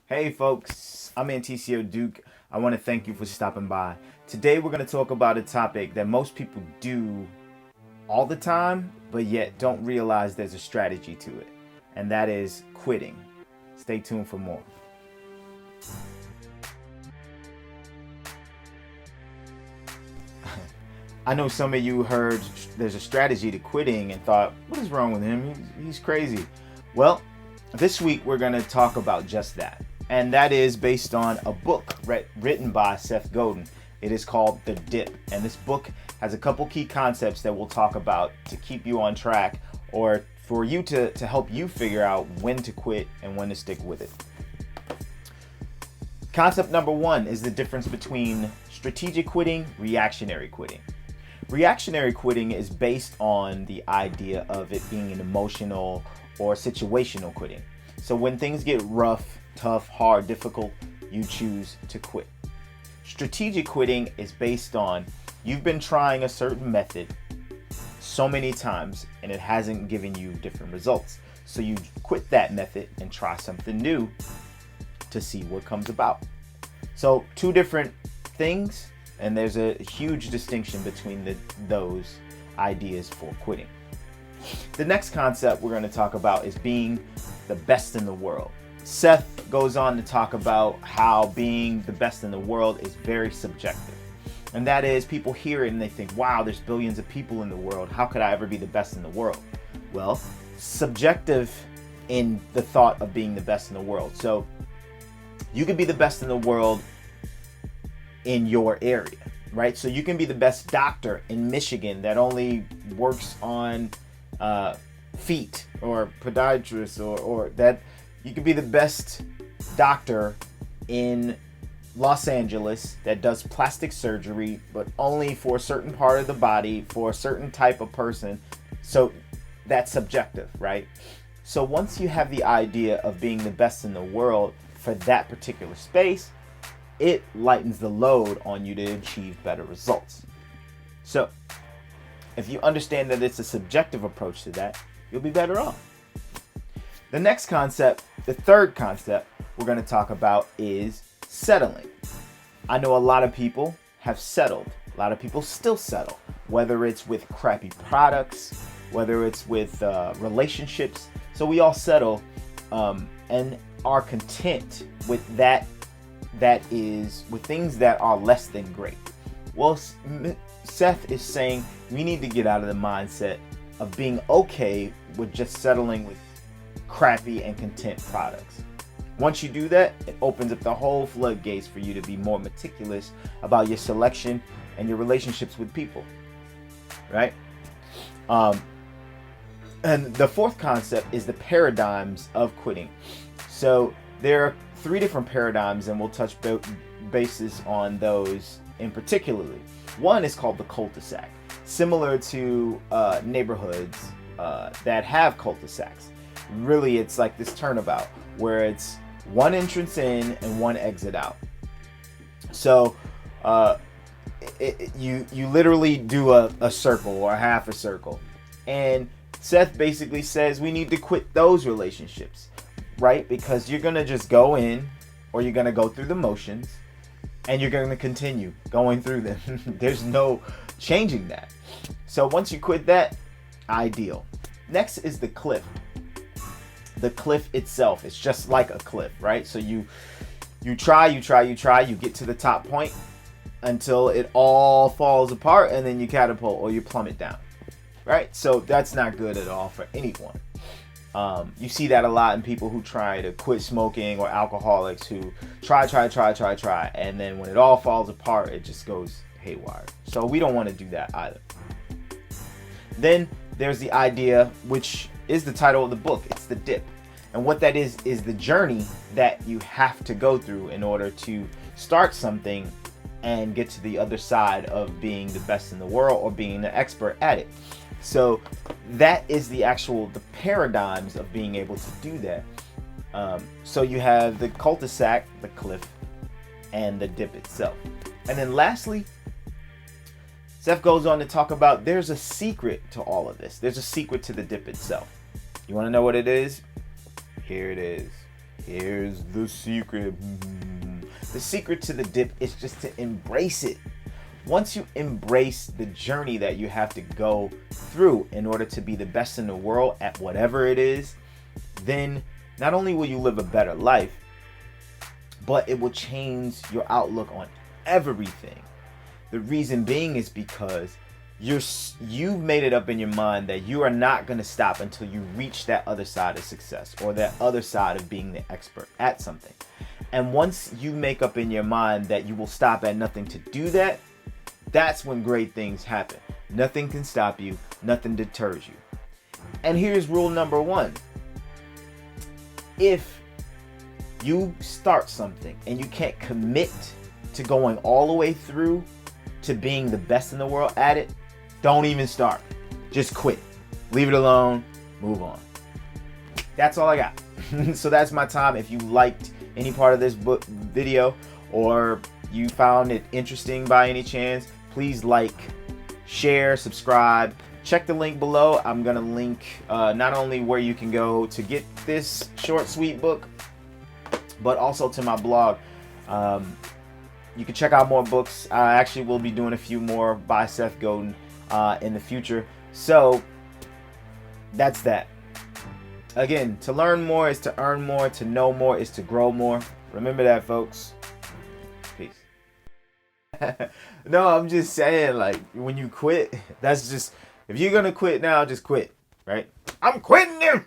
Hey folks, I'm Anticio Duke. I want to thank you for stopping by. Today we're going to talk about a topic that most people do all the time, but yet don't realize there's a strategy to it, and that is quitting. Stay tuned for more. I know some of you heard there's a strategy to quitting and thought, what is wrong with him? He's crazy. Well, this week we're going to talk about just that. And that is based on a book written by Seth Godin. It is called The Dip. And this book has a couple key concepts that we'll talk about to keep you on track, or for you to help you figure out when to quit and when to stick with it. Concept number one is the difference between strategic quitting, reactionary quitting. Reactionary quitting is based on the idea of it being an emotional or situational quitting. So when things get rough, tough, hard, difficult, you choose to quit. Strategic quitting is based on you've been trying a certain method so many times and it hasn't given you different results. So you quit that method and try something new to see what comes about. So two different things, and there's a huge distinction between those ideas for quitting. The next concept we're going to talk about is being the best in the world. Seth goes on to talk about how being the best in the world is very subjective. And that is, people hear it and they think, wow, there's billions of people in the world. How could I ever be the best in the world? Well, subjective in the thought of being the best in the world. So you can be the best in the world in your area, right? So you can be the best doctor in Michigan that only works on feet, or podiatrist, or that you could be the best doctor in Los Angeles that does plastic surgery, but only for a certain part of the body for a certain type of person. So that's subjective, right? So once you have the idea of being the best in the world for that particular space, it lightens the load on you to achieve better results. So if you understand that it's a subjective approach to that, you'll be better off. The next concept, the third concept we're going to talk about is settling. I know a lot of people have settled. A lot of people still settle, whether it's with crappy products, whether it's with relationships. So we all settle and are content with that is with things that are less than great. Well, Seth is saying we need to get out of the mindset of being okay with just settling with crappy and content products. Once you do that, it opens up the whole floodgates for you to be more meticulous about your selection and your relationships with people, right? And the fourth concept is the paradigms of quitting. So there are three different paradigms, and we'll touch bases on those in particularly. One is called the Cul-De-Sac, similar to neighborhoods that have cul-de-sacs. Really, it's like this turnabout where it's one entrance in and one exit out. So you literally do a circle or half a circle. And Seth basically says we need to quit those relationships, right? Because you're going to just go in, or you're going to go through the motions, and you're going to continue going through them. There's no changing that. So once you quit that, ideal. Next is the cliff. The cliff itself, it's just like a cliff, right? So you try, you get to the top point until it all falls apart, and then you catapult or you plummet down, right? So that's not good at all for anyone. You see that a lot in people who try to quit smoking, or alcoholics who try, and then when it all falls apart, it just goes haywire. So we don't want to do that either. Then there's the idea, which is the title of the book. It's the dip. And what that is the journey that you have to go through in order to start something and get to the other side of being the best in the world or being an expert at it. So that is the paradigms of being able to do that. So you have the cul-de-sac, the cliff, and the dip itself. And then lastly, Seth goes on to talk about there's a secret to all of this. There's a secret to the dip itself. You want to know what it is? Here it is. Here's the secret. The secret to the dip is just to embrace it. Once you embrace the journey that you have to go through in order to be the best in the world at whatever it is, then not only will you live a better life, but it will change your outlook on everything. The reason being is because you've made it up in your mind that you are not going to stop until you reach that other side of success, or that other side of being the expert at something. And once you make up in your mind that you will stop at nothing to do that, that's when great things happen. Nothing can stop you. Nothing deters you. And here's rule number 1. If you start something and you can't commit to going all the way through to being the best in the world at it, don't even start. Just quit. Leave it alone. Move on. That's all I got. So that's my time. If you liked any part of this video, or you found it interesting by any chance, please like, share, subscribe. Check the link below. I'm going to link not only where you can go to get this short, sweet book, but also to my blog. You can check out more books. I actually will be doing a few more by Seth Godin in the future. So that's that. Again, to learn more is to earn more. To know more is to grow more. Remember that, folks. Peace. No, I'm just saying, like, when you quit, that's just, if you're going to quit now, just quit, right? I'm quitting it.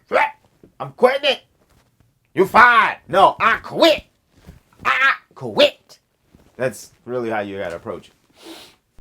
I'm quitting it. You fired. No, I quit. I quit. That's really how you got to approach it.